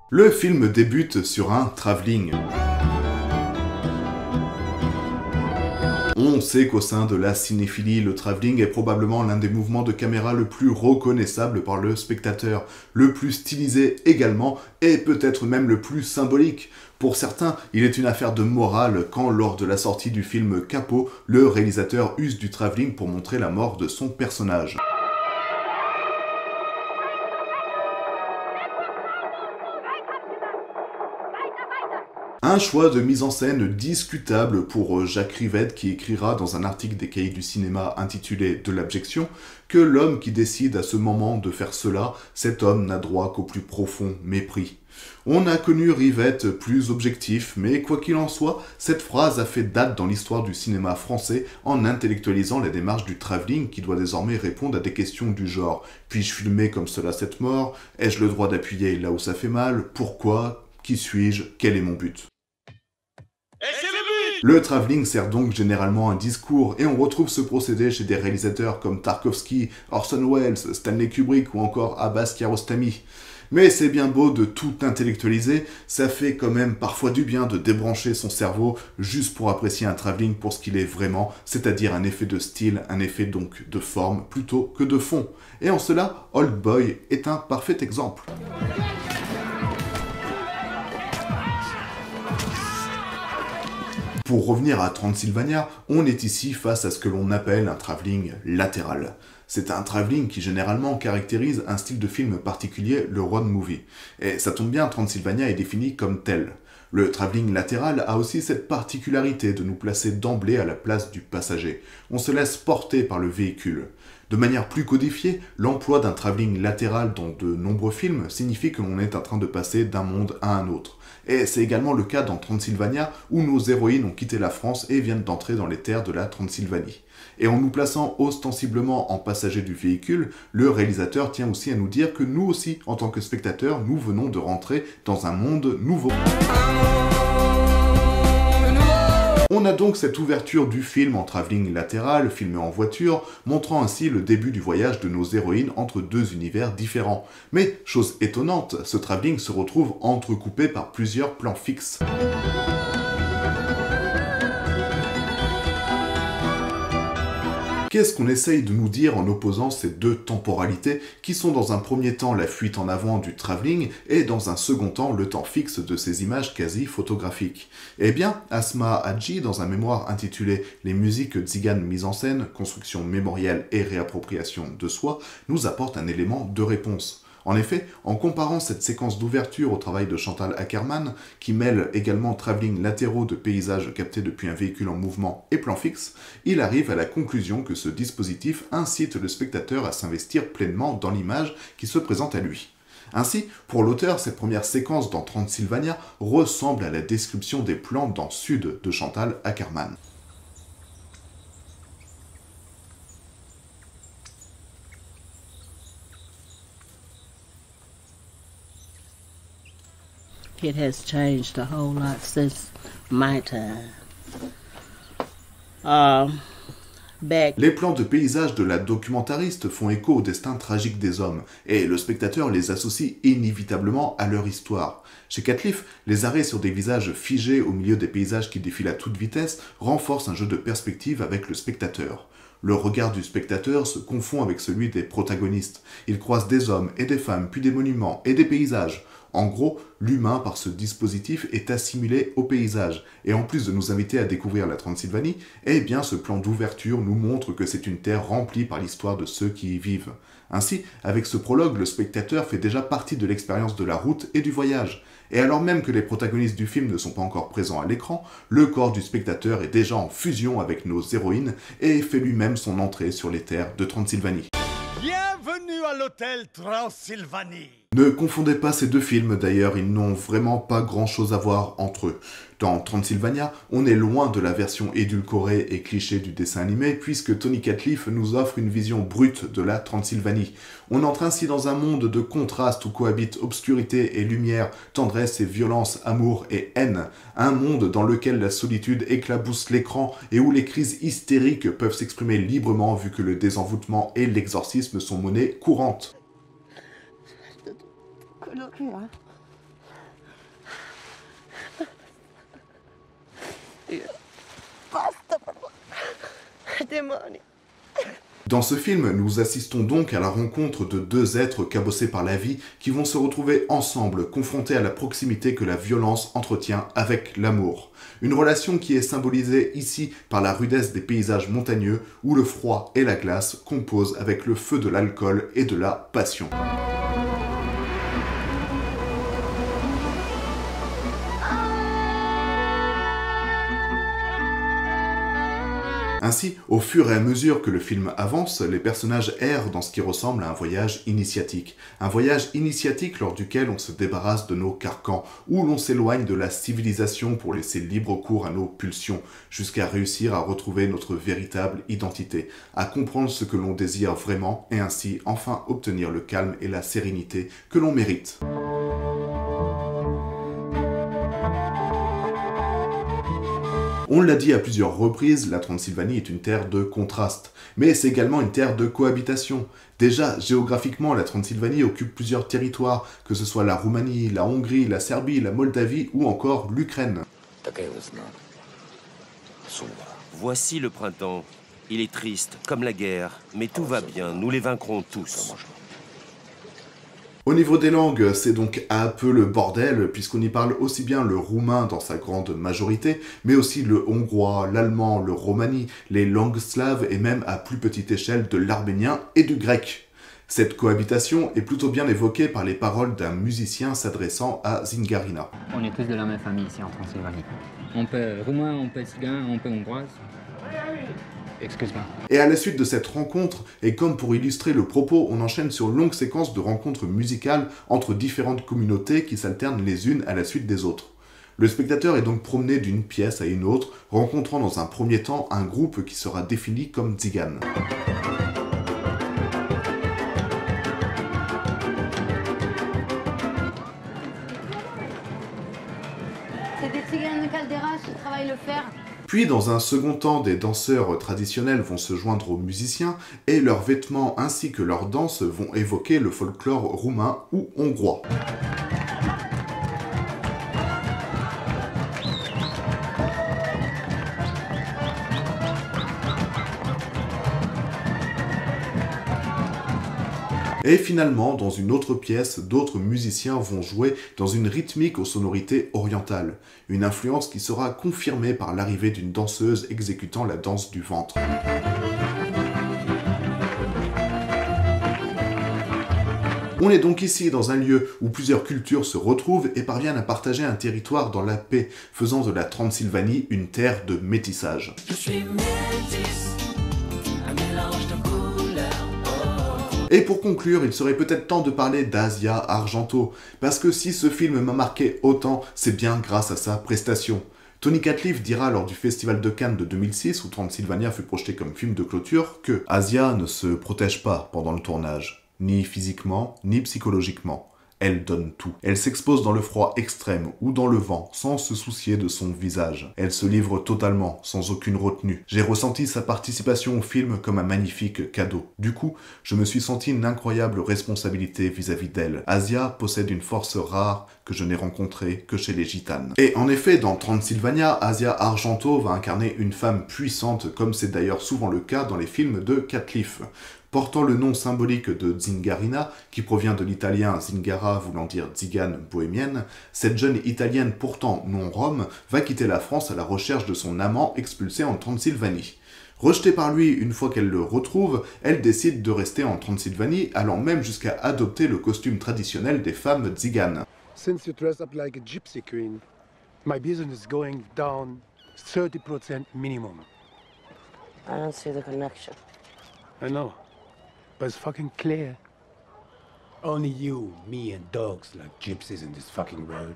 Le film débute sur un travelling. On sait qu'au sein de la cinéphilie, le travelling est probablement l'un des mouvements de caméra le plus reconnaissable par le spectateur, le plus stylisé également, et peut-être même le plus symbolique. Pour certains, il est une affaire de morale quand, lors de la sortie du film Capot, le réalisateur use du travelling pour montrer la mort de son personnage. Un choix de mise en scène discutable pour Jacques Rivette qui écrira dans un article des Cahiers du cinéma intitulé « De l'abjection » que l'homme qui décide à ce moment de faire cela, cet homme n'a droit qu'au plus profond mépris. On a connu Rivette plus objectif, mais quoi qu'il en soit, cette phrase a fait date dans l'histoire du cinéma français en intellectualisant la démarche du travelling qui doit désormais répondre à des questions du genre « Puis-je filmer comme cela cette mort ? Ai-je le droit d'appuyer là où ça fait mal ? Pourquoi ? Qui suis-je ? Quel est mon but ?» Le travelling sert donc généralement un discours, et on retrouve ce procédé chez des réalisateurs comme Tarkovsky, Orson Welles, Stanley Kubrick ou encore Abbas Kiarostami. Mais c'est bien beau de tout intellectualiser, ça fait quand même parfois du bien de débrancher son cerveau juste pour apprécier un travelling pour ce qu'il est vraiment, c'est-à-dire un effet de style, un effet donc de forme plutôt que de fond. Et en cela, Old Boy est un parfait exemple. Pour revenir à Transylvania, on est ici face à ce que l'on appelle un travelling latéral. C'est un travelling qui généralement caractérise un style de film particulier, le road movie. Et ça tombe bien, Transylvania est défini comme tel. Le travelling latéral a aussi cette particularité de nous placer d'emblée à la place du passager. On se laisse porter par le véhicule. De manière plus codifiée, l'emploi d'un travelling latéral dans de nombreux films signifie que l'on est en train de passer d'un monde à un autre. Et c'est également le cas dans Transylvania, où nos héroïnes ont quitté la France et viennent d'entrer dans les terres de la Transylvanie. Et en nous plaçant ostensiblement en passager du véhicule, le réalisateur tient aussi à nous dire que nous aussi, en tant que spectateurs, nous venons de rentrer dans un monde nouveau. On a donc cette ouverture du film en travelling latéral, filmé en voiture, montrant ainsi le début du voyage de nos héroïnes entre deux univers différents. Mais, chose étonnante, ce travelling se retrouve entrecoupé par plusieurs plans fixes. Qu'est-ce qu'on essaye de nous dire en opposant ces deux temporalités qui sont dans un premier temps la fuite en avant du travelling et dans un second temps le temps fixe de ces images quasi photographiques? Eh bien, Asma Hadji, dans un mémoire intitulé « Les musiques tziganes mises en scène, construction mémorielle et réappropriation de soi », nous apporte un élément de réponse. En effet, en comparant cette séquence d'ouverture au travail de Chantal Akerman, qui mêle également travelling latéraux de paysages captés depuis un véhicule en mouvement et plan fixe, il arrive à la conclusion que ce dispositif incite le spectateur à s'investir pleinement dans l'image qui se présente à lui. Ainsi, pour l'auteur, cette première séquence dans Transylvania ressemble à la description des plans dans Sud de Chantal Akerman. It has changed a whole lot since my time. Les plans de paysage de la documentariste font écho au destin tragique des hommes, et le spectateur les associe inévitablement à leur histoire. Chez Catliff, les arrêts sur des visages figés au milieu des paysages qui défilent à toute vitesse renforcent un jeu de perspective avec le spectateur. Le regard du spectateur se confond avec celui des protagonistes. Il croise des hommes et des femmes, puis des monuments et des paysages. En gros, l'humain, par ce dispositif, est assimilé au paysage. Et en plus de nous inviter à découvrir la Transylvanie, eh bien ce plan d'ouverture nous montre que c'est une terre remplie par l'histoire de ceux qui y vivent. Ainsi, avec ce prologue, le spectateur fait déjà partie de l'expérience de la route et du voyage. Et alors même que les protagonistes du film ne sont pas encore présents à l'écran, le corps du spectateur est déjà en fusion avec nos héroïnes et fait lui-même son entrée sur les terres de Transylvanie. Bienvenue à l'hôtel Transylvanie. Ne confondez pas ces deux films d'ailleurs, ils n'ont vraiment pas grand-chose à voir entre eux. Dans Transylvania, on est loin de la version édulcorée et cliché du dessin animé, puisque Tony Catliff nous offre une vision brute de la Transylvanie. On entre ainsi dans un monde de contrastes où cohabitent obscurité et lumière, tendresse et violence, amour et haine. Un monde dans lequel la solitude éclabousse l'écran et où les crises hystériques peuvent s'exprimer librement vu que le désenvoûtement et l'exorcisme sont monnaie courante. Dans ce film, nous assistons donc à la rencontre de deux êtres cabossés par la vie qui vont se retrouver ensemble, confrontés à la proximité que la violence entretient avec l'amour. Une relation qui est symbolisée ici par la rudesse des paysages montagneux où le froid et la glace composent avec le feu de l'alcool et de la passion. Ainsi, au fur et à mesure que le film avance, les personnages errent dans ce qui ressemble à un voyage initiatique. Un voyage initiatique lors duquel on se débarrasse de nos carcans, où l'on s'éloigne de la civilisation pour laisser libre cours à nos pulsions, jusqu'à réussir à retrouver notre véritable identité, à comprendre ce que l'on désire vraiment et ainsi enfin obtenir le calme et la sérénité que l'on mérite. On l'a dit à plusieurs reprises, la Transylvanie est une terre de contraste, mais c'est également une terre de cohabitation. Déjà, géographiquement, la Transylvanie occupe plusieurs territoires, que ce soit la Roumanie, la Hongrie, la Serbie, la Moldavie ou encore l'Ukraine. Voici le printemps. Il est triste, comme la guerre, mais tout va bien, nous les vaincrons tous. Au niveau des langues, c'est donc un peu le bordel, puisqu'on y parle aussi bien le roumain dans sa grande majorité, mais aussi le hongrois, l'allemand, le romani, les langues slaves et même à plus petite échelle de l'arménien et du grec. Cette cohabitation est plutôt bien évoquée par les paroles d'un musicien s'adressant à Zingarina. On est tous de la même famille ici en Transylvanie. On peut roumain, on peut cigain, on peut hongroise. Excuse-moi. Et à la suite de cette rencontre, et comme pour illustrer le propos, on enchaîne sur une longue séquence de rencontres musicales entre différentes communautés qui s'alternent les unes à la suite des autres. Le spectateur est donc promené d'une pièce à une autre, rencontrant dans un premier temps un groupe qui sera défini comme Tziganes. C'est des Tziganes de Caldera qui travaillent le fer. Puis, dans un second temps, des danseurs traditionnels vont se joindre aux musiciens et leurs vêtements ainsi que leurs danses vont évoquer le folklore roumain ou hongrois. Et finalement, dans une autre pièce, d'autres musiciens vont jouer dans une rythmique aux sonorités orientales, une influence qui sera confirmée par l'arrivée d'une danseuse exécutant la danse du ventre. On est donc ici dans un lieu où plusieurs cultures se retrouvent et parviennent à partager un territoire dans la paix, faisant de la Transylvanie une terre de métissage. Je suis métis, un mélange de couleurs. Et pour conclure, il serait peut-être temps de parler d'Asia Argento, parce que si ce film m'a marqué autant, c'est bien grâce à sa prestation. Tony Catliff dira lors du Festival de Cannes de 2006, où Transylvania fut projeté comme film de clôture, que Asia ne se protège pas pendant le tournage, ni physiquement, ni psychologiquement. Elle donne tout. Elle s'expose dans le froid extrême ou dans le vent, sans se soucier de son visage. Elle se livre totalement, sans aucune retenue. J'ai ressenti sa participation au film comme un magnifique cadeau. Du coup, je me suis senti une incroyable responsabilité vis-à-vis d'elle. Asia possède une force rare que je n'ai rencontrée que chez les gitanes. Et en effet, dans Transylvania, Asia Argento va incarner une femme puissante, comme c'est d'ailleurs souvent le cas dans les films de Catliff. Portant le nom symbolique de Zingarina, qui provient de l'italien Zingara voulant dire tzigane bohémienne, cette jeune italienne pourtant non rome va quitter la France à la recherche de son amant expulsé en Transylvanie. Rejetée par lui une fois qu'elle le retrouve, elle décide de rester en Transylvanie, allant même jusqu'à adopter le costume traditionnel des femmes tziganes. Since you dress up like a gypsy queen, my business is going down 30% minimum. I don't see the connection. I know. But it's fucking clear. Only you, me and dogs like gypsies in this fucking road.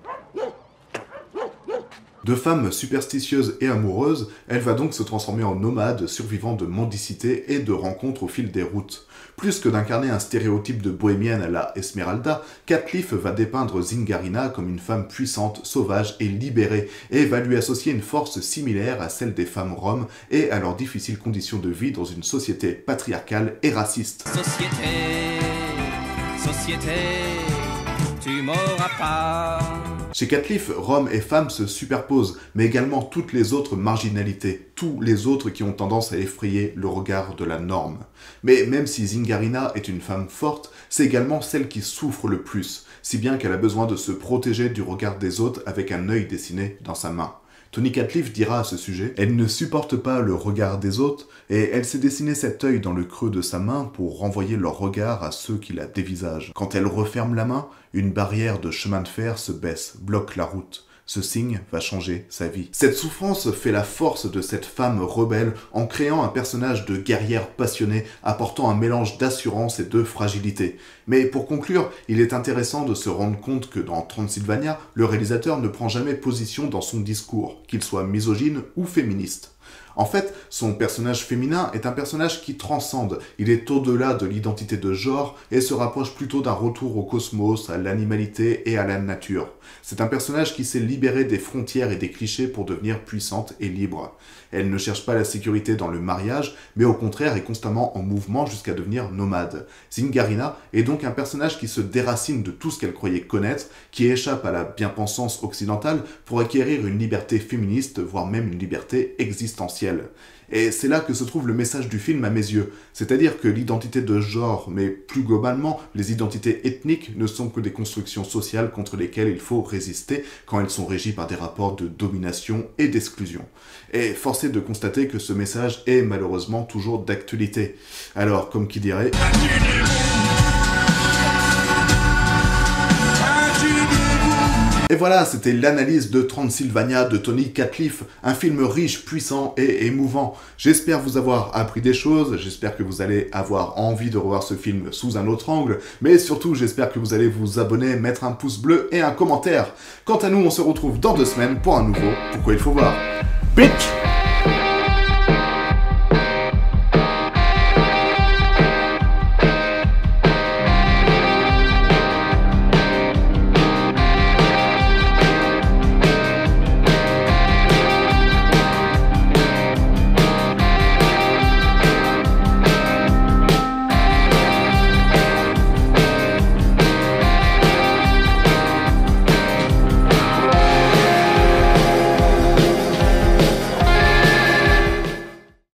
De femme superstitieuse et amoureuse, elle va donc se transformer en nomade, survivant de mendicité et de rencontres au fil des routes. Plus que d'incarner un stéréotype de bohémienne à la Esmeralda, Catliff va dépeindre Zingarina comme une femme puissante, sauvage et libérée, et va lui associer une force similaire à celle des femmes roms et à leurs difficiles conditions de vie dans une société patriarcale et raciste. Société, tu m'auras pas. Chez Catliff, hommes et femmes se superposent, mais également toutes les autres marginalités, tous les autres qui ont tendance à effrayer le regard de la norme. Mais même si Zingarina est une femme forte, c'est également celle qui souffre le plus, si bien qu'elle a besoin de se protéger du regard des autres avec un œil dessiné dans sa main. Tony Catliff dira à ce sujet « Elle ne supporte pas le regard des autres et elle s'est dessiné cet œil dans le creux de sa main pour renvoyer leur regard à ceux qui la dévisagent. Quand elle referme la main, une barrière de chemin de fer se baisse, bloque la route. Ce signe va changer sa vie. » Cette souffrance fait la force de cette femme rebelle en créant un personnage de guerrière passionnée apportant un mélange d'assurance et de fragilité. Mais pour conclure, il est intéressant de se rendre compte que dans Transylvania, le réalisateur ne prend jamais position dans son discours, qu'il soit misogyne ou féministe. En fait, son personnage féminin est un personnage qui transcende, il est au-delà de l'identité de genre et se rapproche plutôt d'un retour au cosmos, à l'animalité et à la nature. C'est un personnage qui s'est libéré des frontières et des clichés pour devenir puissante et libre. Elle ne cherche pas la sécurité dans le mariage, mais au contraire est constamment en mouvement jusqu'à devenir nomade. Zingarina est donc un personnage qui se déracine de tout ce qu'elle croyait connaître, qui échappe à la bien-pensance occidentale pour acquérir une liberté féministe, voire même une liberté existentielle. Et c'est là que se trouve le message du film à mes yeux, c'est-à-dire que l'identité de genre, mais plus globalement, les identités ethniques ne sont que des constructions sociales contre lesquelles il faut résister quand elles sont régies par des rapports de domination et d'exclusion. Et force est de constater que ce message est malheureusement toujours d'actualité. Alors, comme qui dirait... Et voilà, c'était l'analyse de Transylvania de Tony Catliff, un film riche, puissant et émouvant. J'espère vous avoir appris des choses, j'espère que vous allez avoir envie de revoir ce film sous un autre angle, mais surtout j'espère que vous allez vous abonner, mettre un pouce bleu et un commentaire. Quant à nous, on se retrouve dans 2 semaines pour un nouveau Pourquoi il faut voir. Bitch!